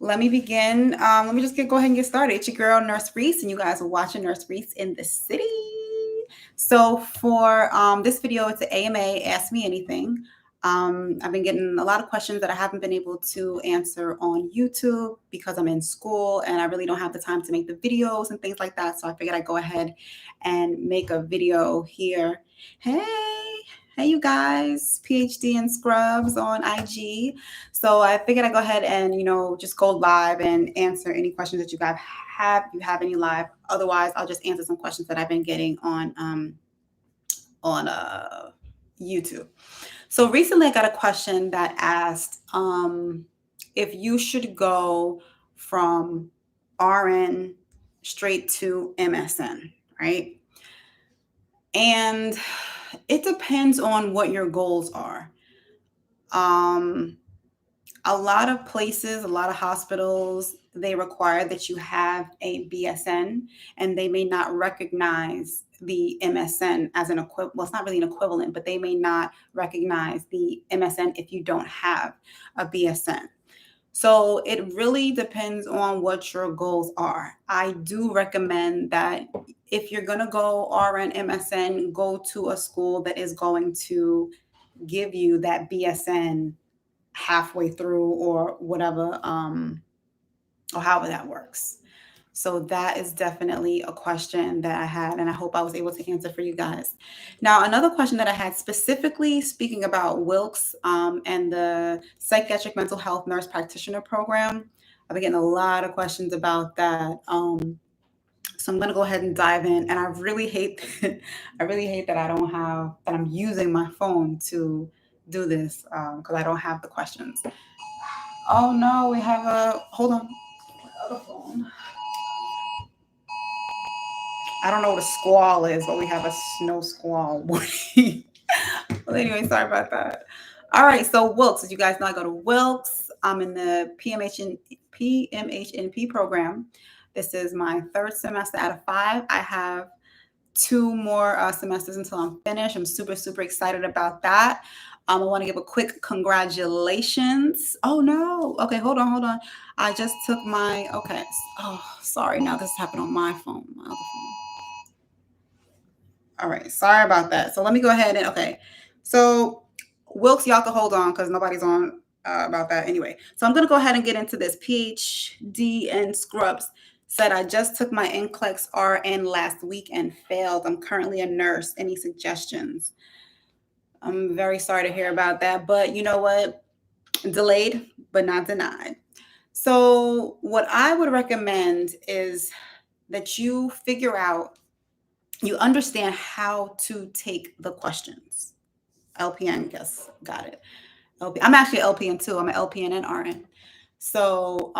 let me begin. Let me just go ahead and get started. It's your girl, Nurse Reese, and you guys are watching Nurse Reese in the City. So for this video, it's an AMA, Ask Me Anything. I've been getting a lot of questions that I haven't been able to answer on YouTube because I'm in school and I really don't have the time to make the videos and things like that. So I figured I'd go ahead and make a video here. Hey, you guys, PhD and Scrubs on IG. So I figured I'd go ahead and, just go live and answer any questions that you guys have. If you have any live, otherwise I'll just answer some questions that I've been getting on YouTube. So recently I got a question that asked if you should go from RN straight to MSN, right? And it depends on what your goals are. A lot of places, a lot of hospitals, they require that you have a BSN, and they may not recognize the MSN as an equivalent. Well, it's not really an equivalent, but they may not recognize the MSN if you don't have a BSN. So it really depends on what your goals are. I do recommend that if you're going to go RN-MSN, go to a school that is going to give you that BSN halfway through or whatever, or however that works. So that is definitely a question that I had, and I hope I was able to answer for you guys. Now, another question that I had specifically speaking about Wilkes and the Psychiatric Mental Health Nurse Practitioner Program. I've been getting a lot of questions about that. So I'm going to go ahead and dive in. And I really hate that I'm using my phone to do this because I don't have the questions. Oh no, we have hold on, my other phone. I don't know what a squall is, but we have a snow squall warning. Well, anyway, sorry about that. All right, so Wilkes, as you guys know, I go to Wilkes. I'm in the PMHNP program. This is my third semester out of 5. I have 2 more semesters until I'm finished. I'm super, super excited about that. I want to give a quick congratulations. Oh, no. Okay, hold on. I just took my, okay. Oh, sorry. Now this happened on my phone, my other phone. All right, sorry about that. So let me go ahead and, okay. So Wilkes, y'all can hold on because nobody's on about that anyway. So I'm going to go ahead and get into this. PhD and Scrubs said, I just took my NCLEX-RN last week and failed. I'm currently a nurse. Any suggestions? I'm very sorry to hear about that, but you know what? Delayed, but not denied. So what I would recommend is that you figure out, you understand how to take the questions. LPN, guess, got it. I'm actually LPN too. I'm an LPN and RN. So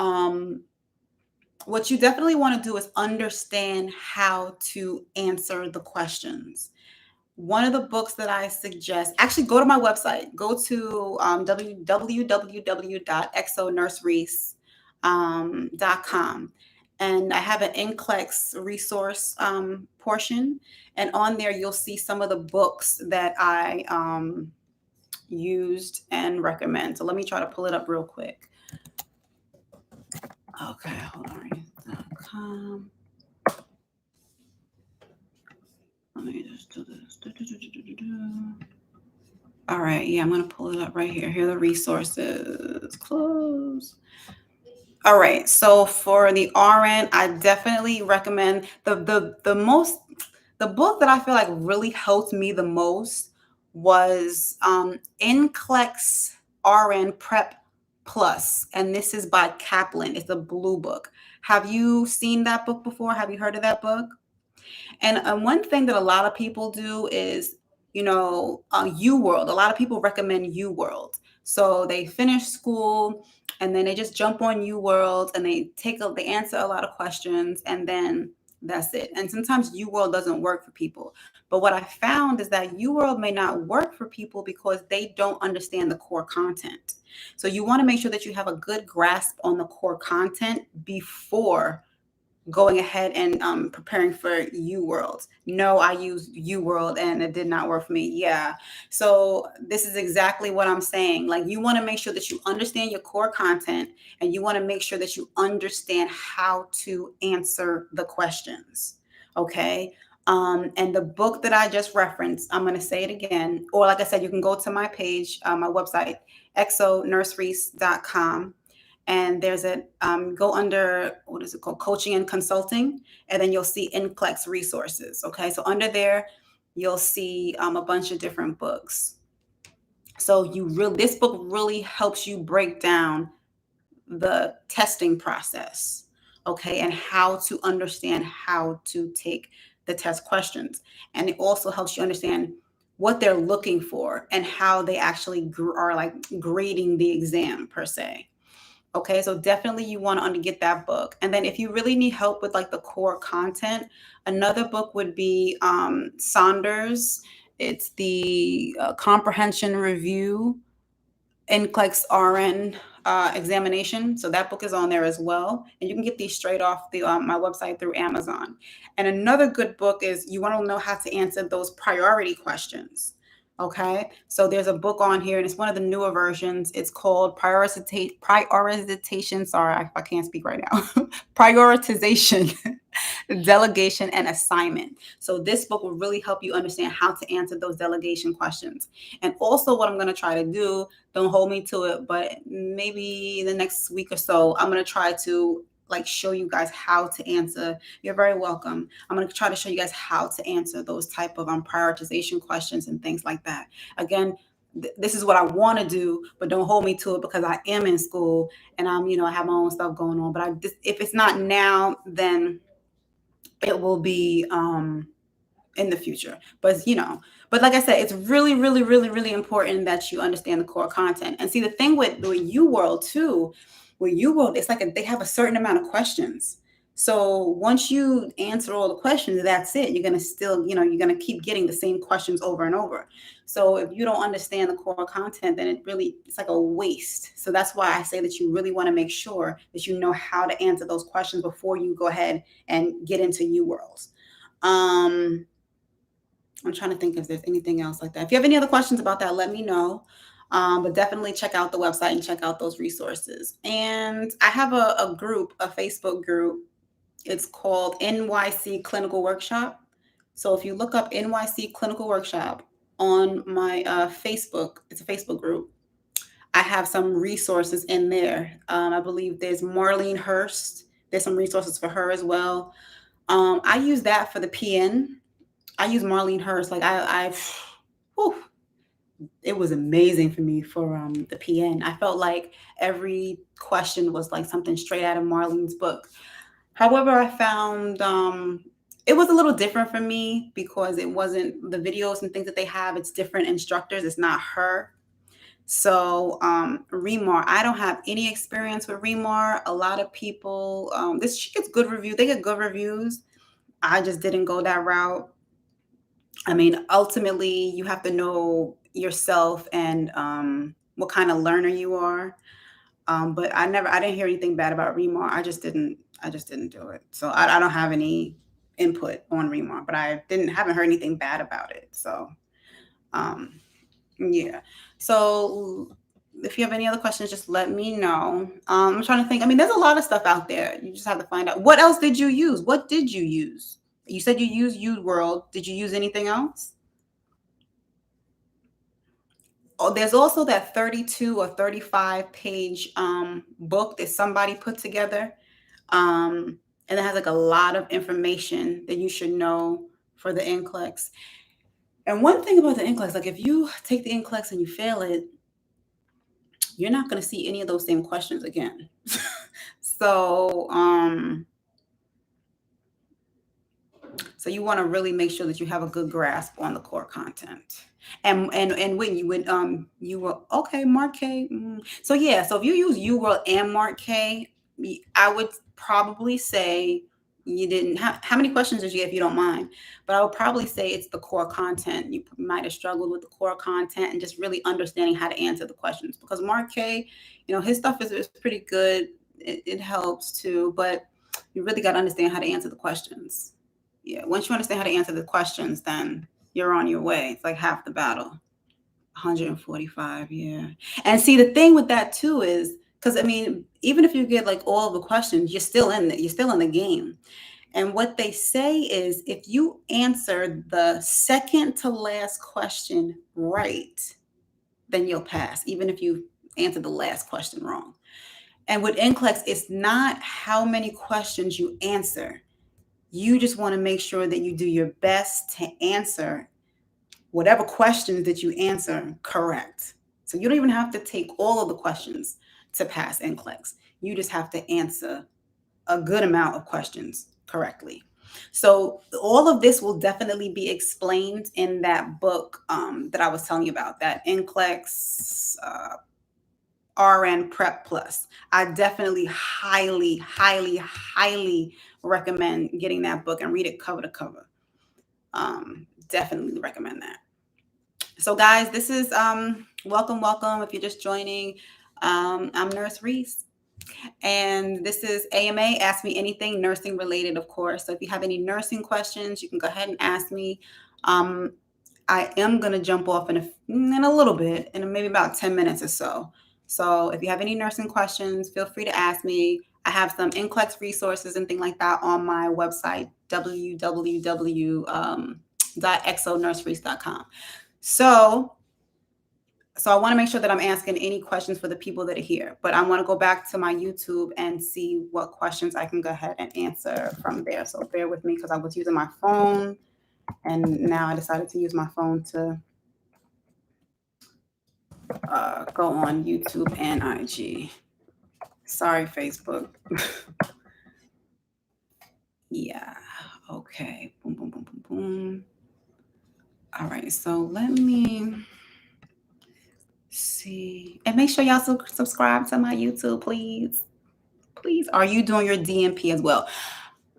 what you definitely want to do is understand how to answer the questions. One of the books that I suggest, actually go to my website, go to www.exonursereese.com. And I have an NCLEX resource portion. And on there, you'll see some of the books that I used and recommend. So let me try to pull it up real quick. Okay, hold on. Let me just do this. All right, yeah, I'm going to pull it up right here. Here are the resources. Close. All right, so for the RN, I definitely recommend the book that I feel like really helped me the most was NCLEX-RN Prep Plus, and this is by Kaplan. It's a blue book. Have you seen that book before? Have you heard of that book? And one thing that a lot of people do is, UWorld. A lot of people recommend UWorld. So they finish school and then they just jump on UWorld and they answer a lot of questions and then that's it. And sometimes UWorld doesn't work for people. But what I found is that UWorld may not work for people because they don't understand the core content. So you want to make sure that you have a good grasp on the core content before going ahead and preparing for UWorld. No, I used UWorld and it did not work for me. Yeah. So this is exactly what I'm saying. Like, you want to make sure that you understand your core content, and you want to make sure that you understand how to answer the questions. Okay. And the book that I just referenced, I'm going to say it again, or like I said, you can go to my page, my website, exonursereese.com. And there's a go under, what is it called, coaching and consulting, and then you'll see NCLEX resources. Okay, so under there you'll see a bunch of different books. So this book really helps you break down the testing process, okay, and how to understand how to take the test questions. And it also helps you understand what they're looking for and how they actually are like grading the exam per se. Okay, so definitely you want to get that book. And then if you really need help with like the core content, another book would be Saunders. It's the Comprehension Review NCLEX-RN examination. So that book is on there as well. And you can get these straight off my website through Amazon. And another good book is, you want to know how to answer those priority questions. Okay, so there's a book on here, and it's one of the newer versions. It's called Prioritization. Sorry, I can't speak right now. Prioritization, Delegation, and Assignment. So this book will really help you understand how to answer those delegation questions. And also, what I'm going to try to do, don't hold me to it, but maybe the next week or so, I'm going to try to like show you guys how to answer. You're very welcome. I'm going to try to show you guys how to answer those type of prioritization questions and things like that. Again, this is what I want to do, but don't hold me to it, because I am in school and I have my own stuff going on. But if it's not now, then it will be in the future. But like I said, it's really, really, really, really important that you understand the core content. And see, the thing with UWorld too, with UWorld, it's like they have a certain amount of questions. So once you answer all the questions, that's it. You're gonna still, you're gonna keep getting the same questions over and over. So if you don't understand the core content, then it's like a waste. So that's why I say that you really want to make sure that you know how to answer those questions before you go ahead and get into UWorlds. I'm trying to think if there's anything else like that. If you have any other questions about that, let me know. But definitely check out the website and check out those resources. And I have a group, a Facebook group. It's called NYC Clinical Workshop. So if you look up NYC Clinical Workshop on my Facebook, it's a Facebook group. I have some resources in there. I believe there's Marlene Hurst. There's some resources for her as well. I use that for the PN. I use Marlene Hurst. Like it was amazing for me for the PN. I felt like every question was like something straight out of Marlene's book. However, I found it was a little different for me, because it wasn't the videos and things that they have. It's different instructors. It's not her. So Remar, I don't have any experience with Remar. A lot of people, she gets good reviews. They get good reviews. I just didn't go that route. I mean, ultimately, you have to know yourself and what kind of learner you are. But I didn't hear anything bad about Remar. I just didn't do it. So I don't have any input on Remar, but I haven't heard anything bad about it. So, yeah. So if you have any other questions, just let me know. I'm trying to think. I mean, there's a lot of stuff out there. You just have to find out. What else did you use? What did you use? You said you used UWorld. Did you use anything else? Oh, there's also that 32 or 35 page book that somebody put together. And it has like a lot of information that you should know for the NCLEX. And one thing about the NCLEX, like if you take the NCLEX and you fail it, you're not going to see any of those same questions again. So you want to really make sure that you have a good grasp on the core content. And when you were okay, Mark K. So yeah, so if you use UWorld and Mark K, I would probably say you didn't have. How many questions did you get, if you don't mind? But I would probably say it's the core content. You might have struggled with the core content and just really understanding how to answer the questions, because Mark K, his stuff is pretty good. It helps too, but you really got to understand how to answer the questions. Yeah, once you understand how to answer the questions, then you're on your way. It's like half the battle. 145, yeah. And see, the thing with that too is, because I mean, even if you get like all the questions, you're still in the game. And what they say is if you answer the second to last question right, then you'll pass, even if you answer the last question wrong. And with NCLEX, it's not how many questions you answer. You just want to make sure that you do your best to answer whatever questions that you answer correct. So you don't even have to take all of the questions to pass NCLEX. You just have to answer a good amount of questions correctly. So all of this will definitely be explained in that book that I was telling you about, that NCLEX RN Prep Plus. I definitely highly, highly, highly recommend getting that book and read it cover to cover. Definitely recommend that. So guys, this is welcome if you're just joining. I'm Nurse Reese, and this is AMA Ask Me Anything nursing related, of course. So if you have any nursing questions, you can go ahead and ask me. I am going to jump off in a little bit, in maybe about 10 minutes or so. So if you have any nursing questions, feel free to ask me. I have some NCLEX resources and things like that on my website, www.exonursereese.com. So I want to make sure that I'm asking any questions for the people that are here, but I want to go back to my YouTube and see what questions I can go ahead and answer from there. So bear with me, because I was using my phone and now I decided to use my phone to go on YouTube and IG. Sorry, Facebook. Yeah. Okay. Boom, boom, boom, boom, boom. All right. So let me see. And make sure y'all subscribe to my YouTube, please. Please. Are you doing your DNP as well?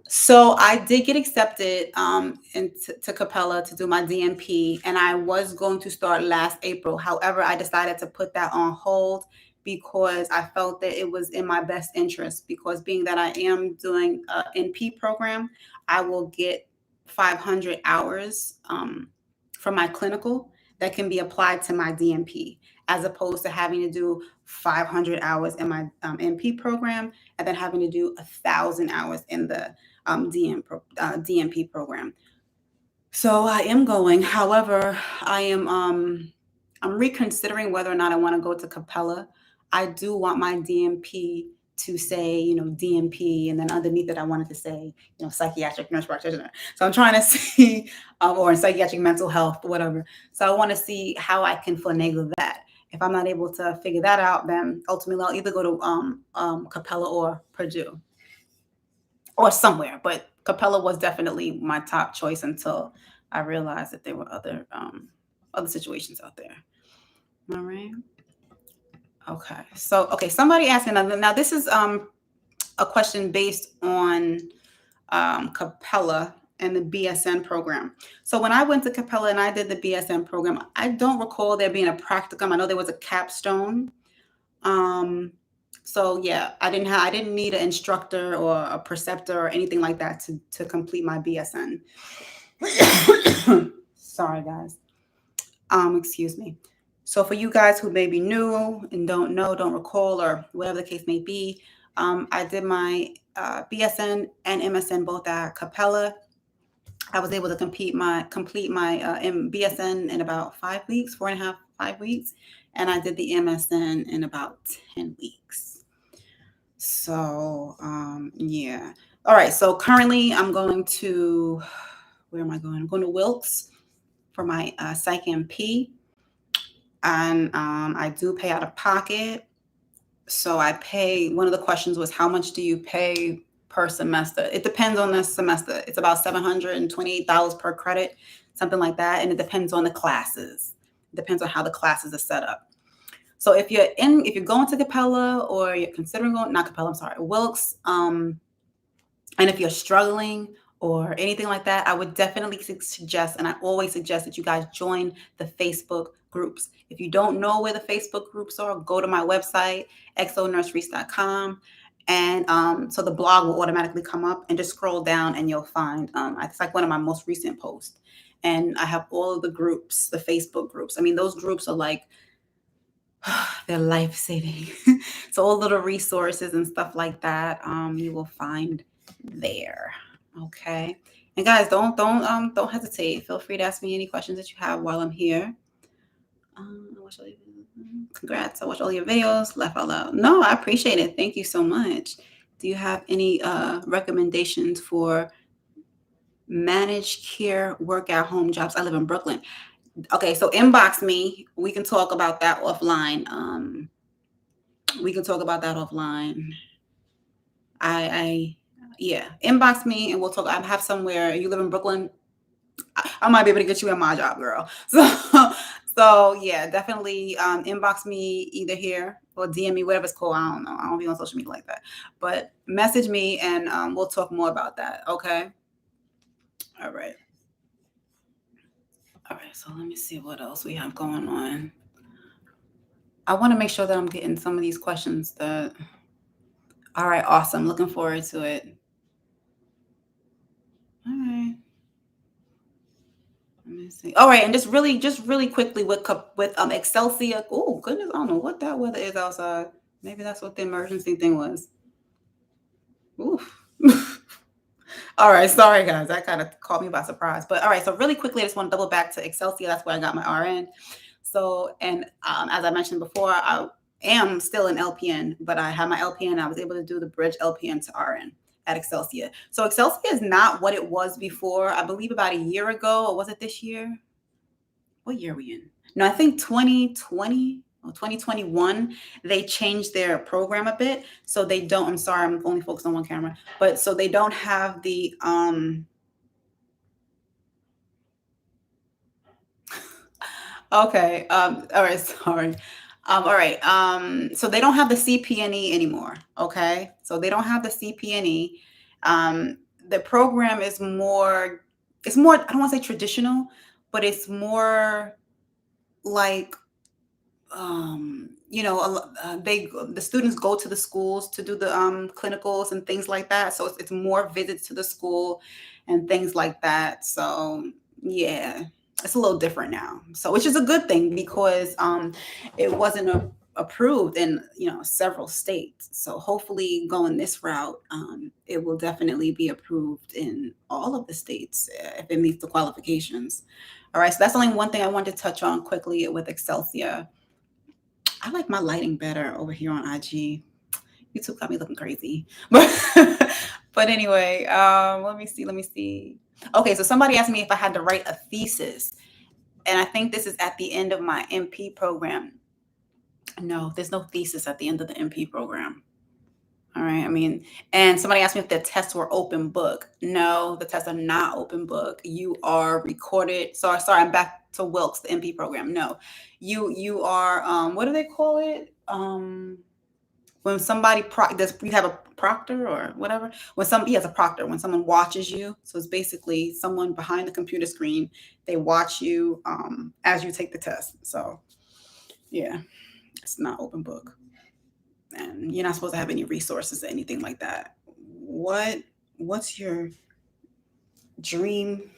So I did get accepted to Capella to do my DNP, and I was going to start last April. However, I decided to put that on hold because I felt that it was in my best interest, because being that I am doing an NP program, I will get 500 hours from my clinical that can be applied to my DNP, as opposed to having to do 500 hours in my NP program and then having to do 1,000 hours in the DNP program. So I am going. However, I'm reconsidering whether or not I want to go to Capella. I do want my DNP to say, DNP, and then underneath it, I wanted to say, psychiatric nurse practitioner. So I'm trying to see, or psychiatric mental health, whatever. So I want to see how I can finagle that. If I'm not able to figure that out, then ultimately I'll either go to Capella or Purdue or somewhere. But Capella was definitely my top choice until I realized that there were other situations out there. All right. Okay. So, somebody asking now, this is a question based on Capella and the BSN program. So when I went to Capella and I did the BSN program, I don't recall there being a practicum. I know there was a capstone. So yeah, I didn't need an instructor or a preceptor or anything like that to complete my BSN. Sorry, guys. Excuse me. So for you guys who may be new and don't know, don't recall, or whatever the case may be, I did my BSN and MSN both at Capella. I was able to complete my BSN in about 5 weeks, 4.5, 5 weeks, and I did the MSN in about 10 weeks. So yeah. All right. So currently I'm going to, where am I going? I'm going to Wilkes for my Psych MP. And I do pay out of pocket. So I pay, one of the questions was, how much do you pay per semester? It depends on the semester. It's about $728 per credit, something like that. And it depends on the classes. It depends on how the classes are set up. So if you're going to Capella, or you're considering going, not Capella, I'm sorry, Wilkes, and if you're struggling or anything like that, I would definitely suggest, and I always suggest, that you guys join the Facebook groups. If you don't know where the Facebook groups are, go to my website, exonursereese.com, And so the blog will automatically come up, and just scroll down and you'll find it's like one of my most recent posts. And I have all of the groups, the Facebook groups. I mean, those groups are like, they're life-saving. So all little resources and stuff like that, you will find there. Okay. And guys, don't hesitate. Feel free to ask me any questions that you have while I'm here. Congrats. I watch all your videos. Laugh out loud. No, I appreciate it. Thank you so much. Do you have any recommendations for managed care work at home jobs? I live in Brooklyn. Okay, so inbox me. We can talk about that offline. We can talk about that offline. Yeah, inbox me and we'll talk. I have somewhere. You live in Brooklyn, I might be able to get you in my job, girl. So yeah, definitely inbox me either here or DM me, whatever's cool. I don't know. I don't be on social media like that. But message me and we'll talk more about that. Okay. All right. All right. So let me see what else we have going on. I want to make sure that I'm getting some of these questions that. All right. Awesome. Looking forward to it. All right. Let me see. All right, and just really quickly with Excelsior. Oh goodness, I don't know what that weather is outside. Maybe that's what the emergency thing was. Oof. All right, sorry guys, that kind of caught me by surprise. But all right, so really quickly, I just want to double back to Excelsior. That's where I got my RN. So, and as I mentioned before, I am still an LPN, but I have my LPN. I was able to do the bridge LPN to RN at Excelsior. So Excelsior is not what it was before. I believe about a year ago, or was it this year? What year are we in? No, I think 2020 or 2021, they changed their program a bit. So they don't, I'm sorry, I'm only focused on one camera, but so they don't have the, okay. All right. Sorry. All right. So they don't have the CPNE anymore. Okay. So they don't have the CPNE. The program is more, I don't want to say traditional, but it's more like, the students go to the schools to do the clinicals and things like that. So it's more visits to the school and things like that. So yeah, it's a little different now. So which is a good thing because it wasn't approved in several states. So hopefully going this route, it will definitely be approved in all of the states if it meets the qualifications. All right, so that's only one thing I wanted to touch on quickly with Excelsior. I like my lighting better over here on IG. YouTube got me looking crazy. But anyway, let me see. Okay, so somebody asked me if I had to write a thesis. And I think this is at the end of my MP program. No, there's no thesis at the end of the MP program. All right. I mean, and somebody asked me if the tests were open book. No, the tests are not open book. You are recorded. Sorry, I'm back to Wilkes, the MP program. No, you are. What do they call it? When somebody you have a proctor or whatever. When somebody has a proctor, when someone watches you, so it's basically someone behind the computer screen. They watch you as you take the test. So yeah, it's not open book. And you're not supposed to have any resources or anything like that. What's your dream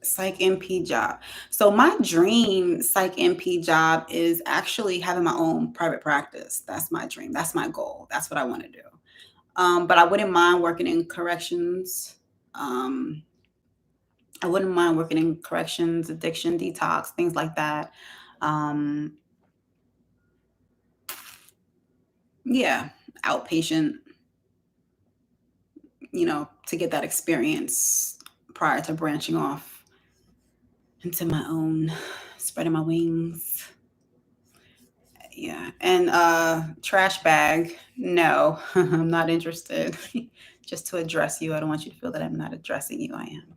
psych MP job? So my dream psych MP job is actually having my own private practice. That's my dream. That's my goal. That's what I want to do. But I wouldn't mind working in corrections. I wouldn't mind working in corrections, addiction, detox, things like that. Yeah, outpatient, to get that experience prior to branching off into my own, spreading my wings. Yeah. And trash bag, no, I'm not interested. Just to address you. I don't want you to feel that I'm not addressing you. I am.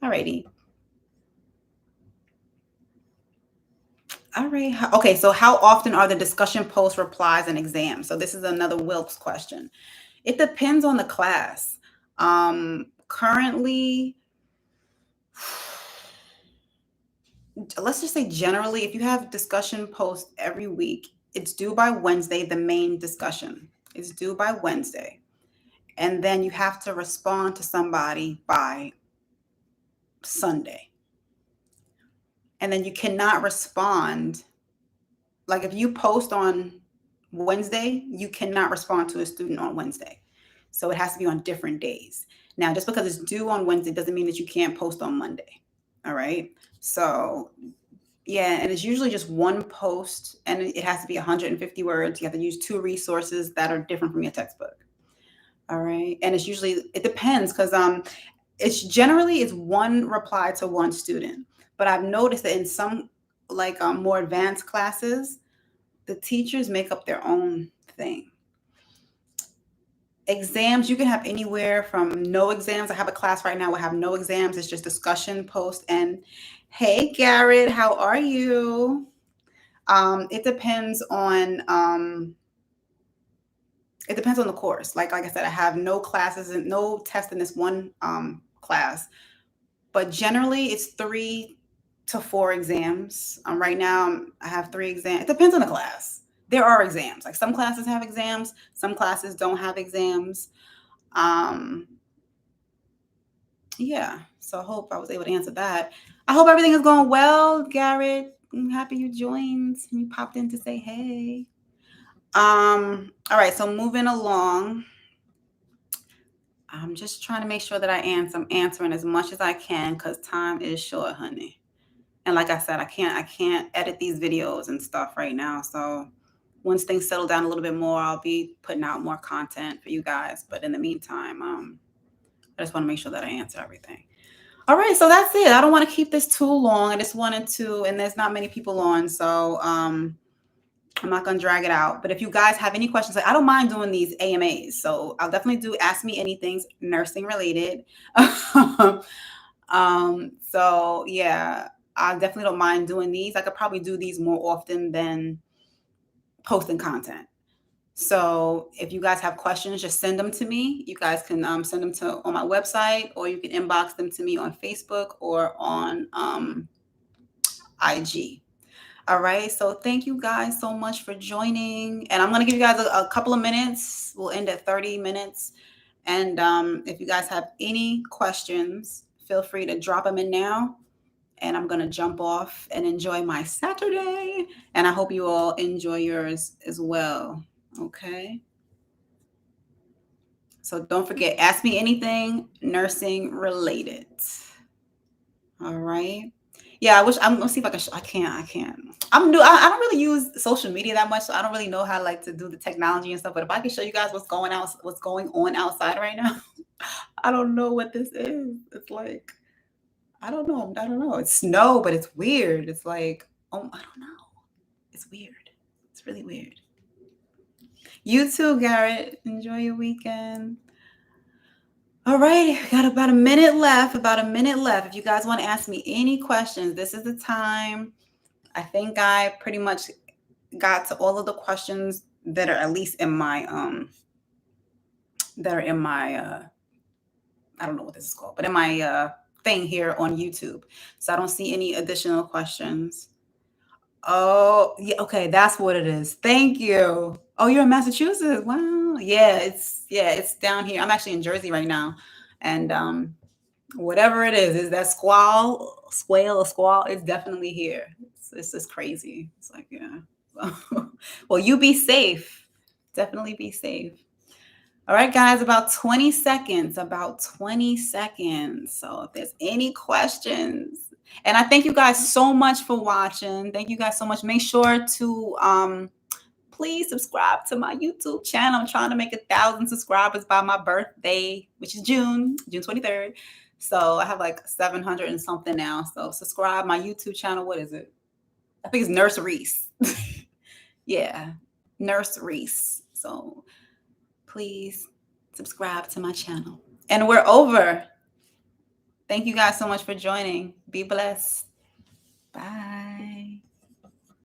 Alrighty. All right. Okay. So how often are the discussion posts, replies, and exams? So this is another Wilkes question. It depends on the class. Currently, let's just say generally, if you have discussion posts every week, it's due by Wednesday, the main discussion. It's due by Wednesday. And then you have to respond to somebody by Sunday. And then you cannot respond. Like if you post on Wednesday, you cannot respond to a student on Wednesday. So it has to be on different days. Now, just because it's due on Wednesday doesn't mean that you can't post on Monday. All right. So yeah, and it's usually just one post, and it has to be 150 words. You have to use 2 resources that are different from your textbook. All right. And it depends, because it's 1 reply to 1 student. But I've noticed that in some more advanced classes, the teachers make up their own thing. Exams, you can have anywhere from no exams. I have a class right now. We have no exams. It's just discussion post. And hey, Garrett, how are you? It depends on the course. Like I said, I have no classes and no test in this one class, but generally it's 3 to 4 exams. Right now I have 3 exams. It depends on the class. There are exams. Like some classes have exams, some classes don't have exams. Yeah, so I hope I was able to answer that. I hope everything is going well, Garrett. I'm happy you joined and you popped in to say hey. All right, so moving along. I'm just trying to make sure that I'm answering as much as I can, because time is short, honey. And like I said, I can't edit these videos and stuff right now. So once things settle down a little bit more, I'll be putting out more content for you guys. But in the meantime, I just want to make sure that I answer everything. All right, so that's it. I don't want to keep this too long. I just wanted to, and there's not many people on, so I'm not going to drag it out. But if you guys have any questions, I don't mind doing these AMAs. So I'll definitely do Ask Me Anything nursing related. So yeah, I definitely don't mind doing these. I could probably do these more often than posting content. So if you guys have questions, just send them to me. You guys can send them on my website, or you can inbox them to me on Facebook or on IG. All right. So thank you guys so much for joining. And I'm going to give you guys a couple of minutes. We'll end at 30 minutes. And if you guys have any questions, feel free to drop them in now. And I'm going to jump off and enjoy my Saturday. And I hope you all enjoy yours as well. Okay. So don't forget, ask me anything nursing related. All right. Yeah, I'm gonna see if I can. I can't. I'm new. I don't really use social media that much, so I don't really know how to do the technology and stuff. But if I can show you guys what's going on outside right now, I don't know what this is. It's like, I don't know. It's snow, but it's weird. It's like, oh, I don't know. It's weird. It's really weird. You too, Garrett. Enjoy your weekend. All right, got about a minute left. If you guys want to ask me any questions, this is the time. I think I pretty much got to all of the questions that are at least in my I don't know what this is called, but in my thing here on YouTube. So I don't see any additional questions. Oh, yeah, okay, that's what it is. Thank you. Oh, you're in Massachusetts. Wow. Yeah, it's down here. I'm actually in Jersey right now. And whatever it is that squall, it's definitely here. It's just crazy. It's like, yeah. Well, you be safe. Definitely be safe. All right, guys, about 20 seconds. So if there's any questions, and I thank you guys so much for watching. Thank you guys so much. Make sure to please subscribe to my YouTube channel. I'm trying to make 1,000 subscribers by my birthday, which is June 23rd. So I have like 700 and something now. So subscribe my YouTube channel. What is it? I think it's Nurse Reese. Yeah, Nurse Reese. So please subscribe to my channel. And we're over. Thank you guys so much for joining. Be blessed. Bye.